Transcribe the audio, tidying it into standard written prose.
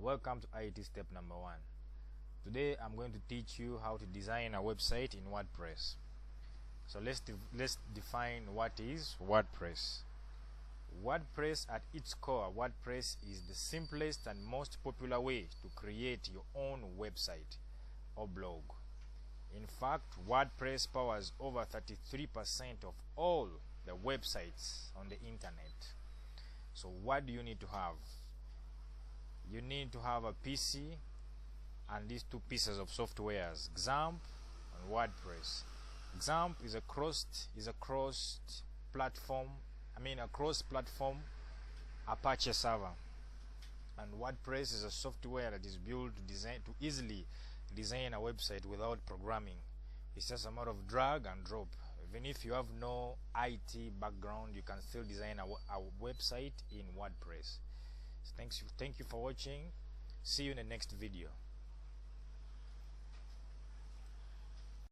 Welcome to IT step number 1. Today I'm going to teach you how to design a website in WordPress. So let's define what is WordPress. WordPress, at its core, WordPress is the simplest and most popular way to create your own website or blog. In fact, WordPress powers over 33% of all the websites on the internet. So what do you need to have? You need to have a PC and these two pieces of softwares, XAMPP and WordPress. XAMPP is a cross-platform Apache server, and WordPress is a software that is built to easily design a website without programming. It's just a matter of drag and drop. Even if you have no IT background, you can still design a website in WordPress. Thank you for watching. See you in the next video.